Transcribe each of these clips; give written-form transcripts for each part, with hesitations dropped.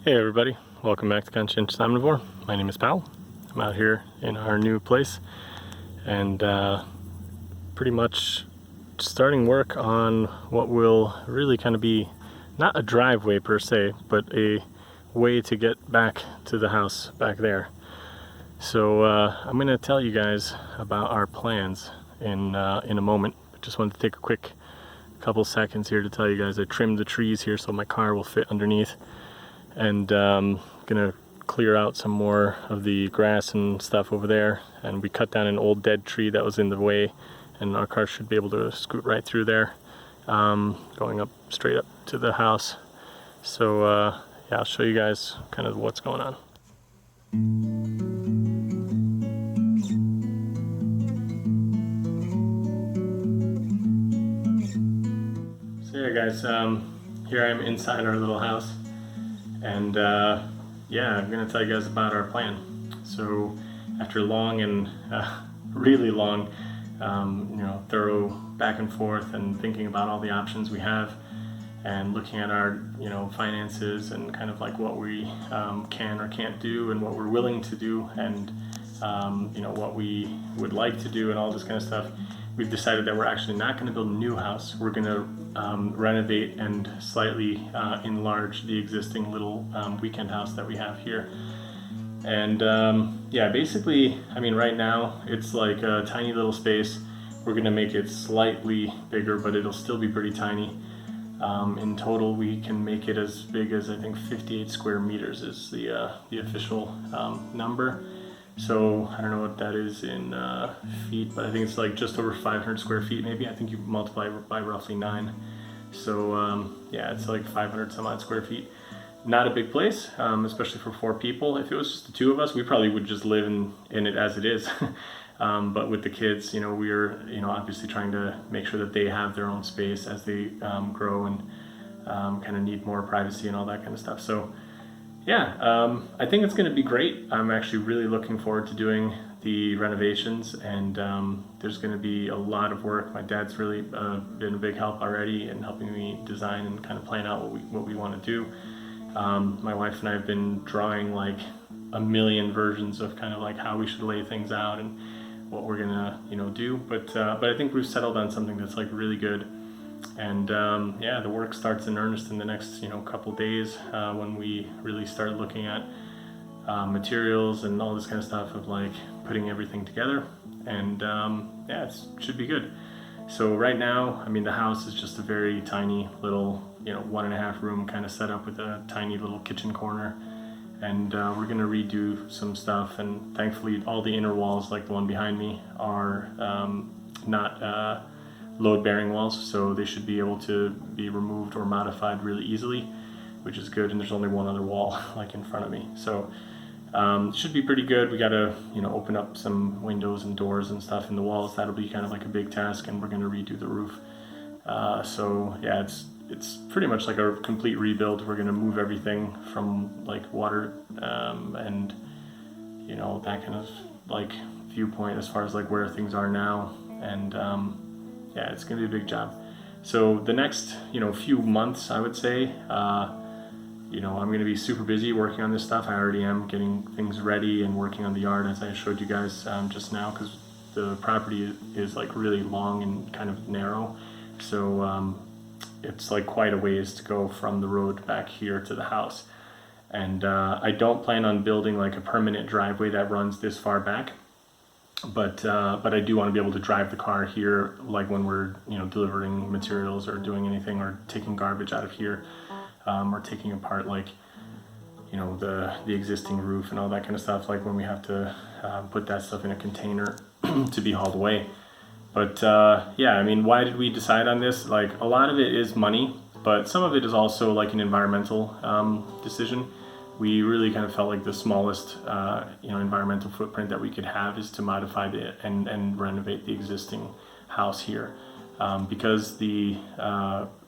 Hey everybody, welcome back to Conscientious Omnivore. My name is Pal. I'm out here in our new place and pretty much starting work on what will really kind of be not a driveway per se, but a way to get back to the house back there. So I'm going to tell you guys about our plans in a moment. But just wanted to take a quick couple seconds here to tell you guys I trimmed the trees here so my car will fit underneath. And gonna clear out some more of the grass and stuff over there, and we cut down an old dead tree that was in the way, and our car should be able to scoot right through there, going up straight up to the house. So yeah, I'll show you guys kind of what's going on. So yeah guys, here I am inside our little house. And yeah, I'm going to tell you guys about our plan. So after long and really long, thorough back and forth and thinking about all the options we have and looking at our, finances and kind of like what we can or can't do and what we're willing to do and, what we would like to do and all this kind of stuff, we've decided that we're actually not going to build a new house. We're going to renovate and slightly enlarge the existing little weekend house that we have here. And yeah, basically, right now it's like a tiny little space. We're going to make it slightly bigger, but it'll still be pretty tiny. In total, we can make it as big as I think 58 square meters is the official number. So I don't know what that is in feet, but I think it's like just over 500 square feet maybe. I think you multiply by roughly 9. So yeah, it's like 500 some odd square feet. Not a big place, especially for 4 people. If it was just the 2 of us, we probably would just live in it as it is. But with the kids, we're obviously trying to make sure that they have their own space as they grow and kind of need more privacy and all that kind of stuff. So yeah, I think it's going to be great. I'm actually really looking forward to doing the renovations, and there's going to be a lot of work. My dad's really been a big help already in helping me design and kind of plan out what we want to do. My wife and I have been drawing like a million versions of kind of like how we should lay things out and what we're gonna do. But I think we've settled on something that's like really good. And yeah, the work starts in earnest in the next couple days when we really start looking at materials and all this kind of stuff of like putting everything together. And yeah, it should be good. So right now, the house is just a very tiny little 1.5 room kind of setup with a tiny little kitchen corner. And we're gonna redo some stuff, and thankfully all the inner walls, like the one behind me, are not load-bearing walls, so they should be able to be removed or modified really easily, which is good. And there's only one other wall like in front of me, so it should be pretty good. We gotta open up some windows and doors and stuff in the walls. That'll be kind of like a big task, and we're gonna redo the roof. So yeah, it's pretty much like a complete rebuild. We're gonna move everything from like water and that kind of like viewpoint as far as like where things are now. And yeah, it's gonna be a big job. So the next few months, I would say, I'm gonna be super busy working on this stuff. I already am getting things ready and working on the yard, as I showed you guys just now, because the property is like really long and kind of narrow. So it's like quite a ways to go from the road back here to the house. And I don't plan on building like a permanent driveway that runs this far back. But I do want to be able to drive the car here, like when we're delivering materials or doing anything, or taking garbage out of here, or taking apart like the existing roof and all that kind of stuff, like when we have to put that stuff in a container to be hauled away. But yeah, why did we decide on this? Like, a lot of it is money, but some of it is also like an environmental decision. We really kind of felt like the smallest environmental footprint that we could have is to modify and renovate the existing house here, because the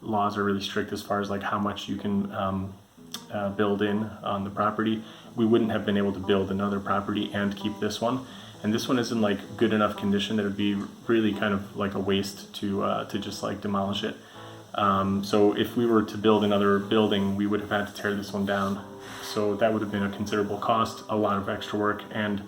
laws are really strict as far as like how much you can build in on the property. We wouldn't have been able to build another property and keep this one. And this one is in like good enough condition that it'd be really kind of like a waste to just like demolish it. So if we were to build another building, we would have had to tear this one down. So that would have been a considerable cost, a lot of extra work, and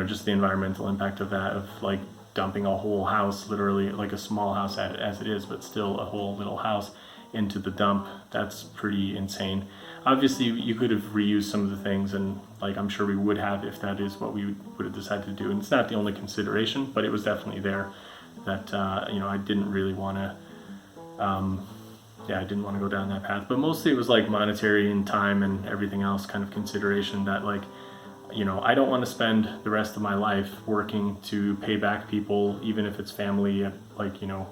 just the environmental impact of that, of like dumping a whole house, literally like a small house as it is, but still a whole little house into the dump. That's pretty insane. Obviously, you could have reused some of the things, and like I'm sure we would have if that is what we would have decided to do. And it's not the only consideration, but it was definitely there that I didn't really want to. I didn't want to go down that path. But mostly it was like monetary and time and everything else kind of consideration that like, I don't want to spend the rest of my life working to pay back people, even if it's family at like, 0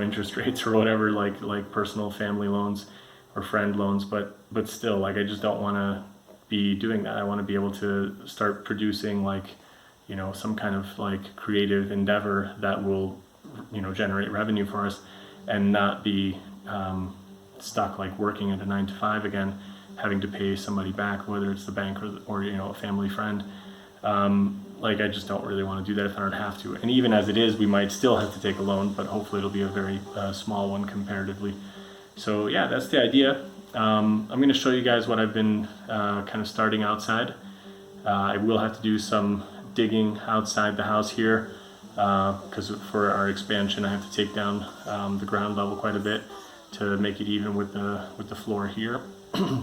interest rates or whatever, like personal family loans or friend loans. But still, like, I just don't want to be doing that. I want to be able to start producing like, some kind of like creative endeavor that will, generate revenue for us, and not be stuck like working at a 9 to 5 again, having to pay somebody back, whether it's the bank or a family friend. Like, I just don't really want to do that if I don't have to. And even as it is, we might still have to take a loan, but hopefully it'll be a very small one comparatively. So yeah, that's the idea. I'm going to show you guys what I've been kind of starting outside. I will have to do some digging outside the house here, because for our expansion I have to take down the ground level quite a bit to make it even with the floor here.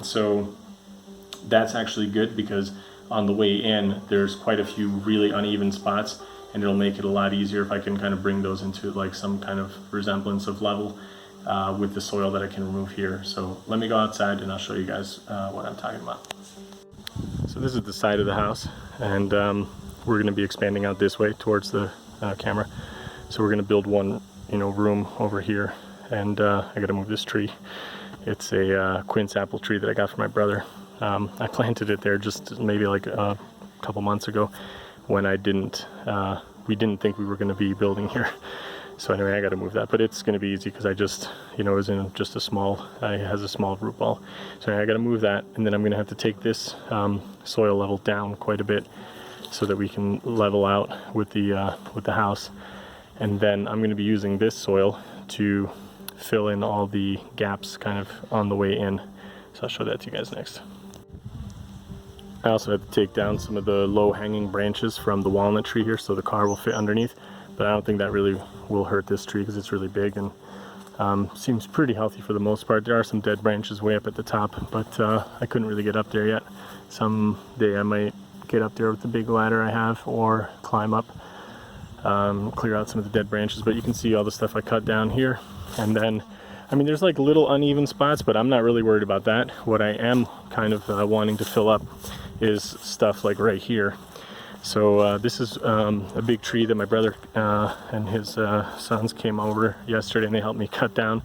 So that's actually good, because on the way in there's quite a few really uneven spots, and it'll make it a lot easier if I can kind of bring those into like some kind of resemblance of level with the soil that I can remove here. So let me go outside and I'll show you guys what I'm talking about. So this is the side of the house, and we're going to be expanding out this way towards the camera. So we're going to build one room over here, and I got to move this tree. It's a quince apple tree that I got from my brother. I planted it there just maybe like a couple months ago when we didn't think we were going to be building here. So anyway, I got to move that, but it's going to be easy because I just, it was in just it has a small root ball. So anyway, I got to move that, and then I'm going to have to take this soil level down quite a bit so that we can level out with the house. And then I'm going to be using this soil to fill in all the gaps kind of on the way in. So I'll show that to you guys next. I also had to take down some of the low-hanging branches from the walnut tree here so the car will fit underneath, but I don't think that really will hurt this tree because it's really big and seems pretty healthy for the most part. There are some dead branches way up at the top, but I couldn't really get up there yet. Someday I might get up there with the big ladder I have, or climb up, clear out some of the dead branches. But you can see all the stuff I cut down here. And then, I mean, there's like little uneven spots, but I'm not really worried about that. What I am kind of wanting to fill up is stuff like right here. So this is a big tree that my brother and his sons came over yesterday, and they helped me cut down.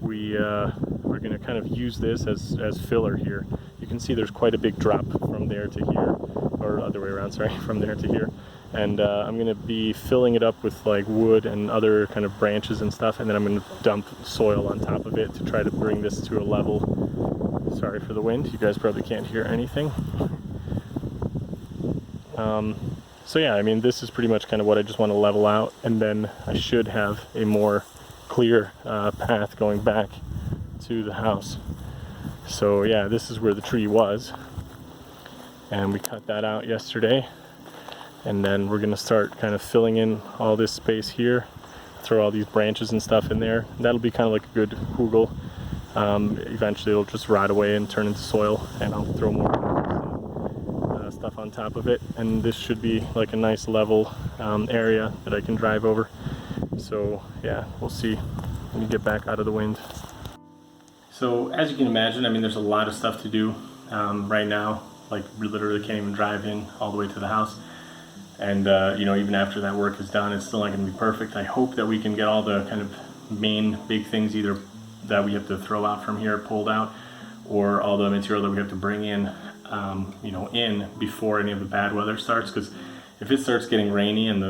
We're going to kind of use this as filler here. You can see there's quite a big drop from there to here, or other way around, sorry, from there to here. And I'm going to be filling it up with like wood and other kind of branches and stuff, and then I'm going to dump soil on top of it to try to bring this to a level. Sorry for the wind, you guys probably can't hear anything. So yeah, I mean, this is pretty much kind of what I just want to level out, and then I should have a more clear path going back to the house. So yeah, this is where the tree was, and we cut that out yesterday, and then we're going to start kind of filling in all this space here, throw all these branches and stuff in there. That'll be kind of like a good hugel. Eventually it'll just rot away and turn into soil, and I'll throw more stuff on top of it, and this should be like a nice level area that I can drive over. So yeah, we'll see when we get back out of the wind. So as you can imagine, I mean, there's a lot of stuff to do right now. Like, we literally can't even drive in all the way to the house, and even after that work is done, it's still not going to be perfect. I hope that we can get all the kind of main big things either that we have to throw out from here pulled out, or all the material that we have to bring in in before any of the bad weather starts. Because if it starts getting rainy and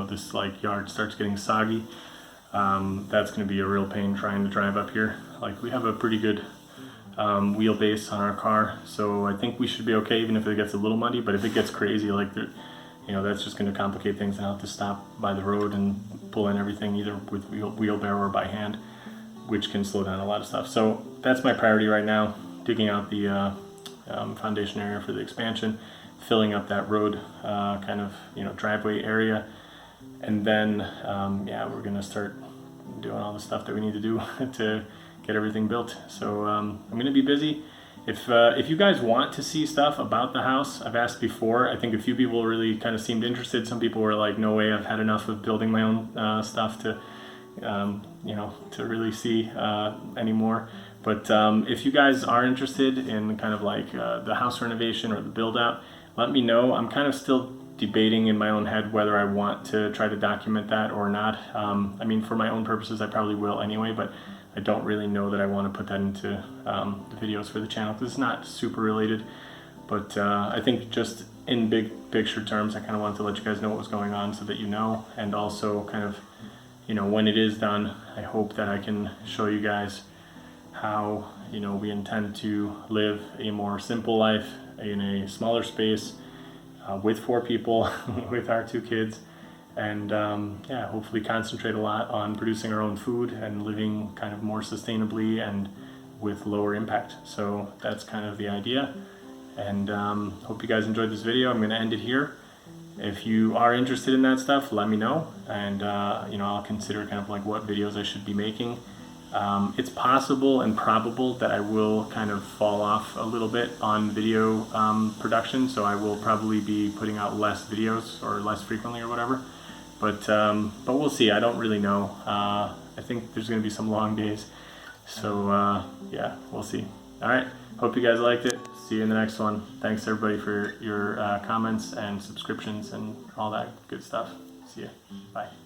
this like yard starts getting soggy, that's going to be a real pain trying to drive up here. Like, we have a pretty good wheelbase on our car, so I think we should be okay even if it gets a little muddy. But if it gets crazy, like you know, that's just going to complicate things, and I'll have to stop by the road and pull in everything either with wheelbarrow or by hand, which can slow down a lot of stuff. So that's my priority right now, digging out the foundation area for the expansion, filling up that road kind of, you know, driveway area, and then yeah, we're gonna start doing all the stuff that we need to do to get everything built. So I'm gonna be busy. If you guys want to see stuff about the house, I've asked before. I think a few people really kind of seemed interested. Some people were like, no way, I've had enough of building my own stuff to you know, to really see anymore. But if you guys are interested in kind of like the house renovation or the build out, let me know. I'm kind of still debating in my own head whether I want to try to document that or not. I mean, for my own purposes, I probably will anyway, but I don't really know that I want to put that into the videos for the channel because it's not super related. But I think just in big picture terms, I kind of wanted to let you guys know what was going on so that you know, and also kind of, you know, when it is done, I hope that I can show you guys how, you know, we intend to live a more simple life in a smaller space with 4 people, with our 2 kids, and yeah, hopefully concentrate a lot on producing our own food and living kind of more sustainably and with lower impact. So that's kind of the idea, and hope you guys enjoyed this video. I'm going to end it here. If you are interested in that stuff, let me know, and you know, I'll consider kind of like what videos I should be making. It's possible and probable that I will kind of fall off a little bit on video production, so I will probably be putting out less videos or less frequently or whatever. But we'll see. I don't really know. I think there's going to be some long days, so yeah, we'll see. All right. Hope you guys liked it. See you in the next one. Thanks everybody for your comments and subscriptions and all that good stuff. See ya. Bye.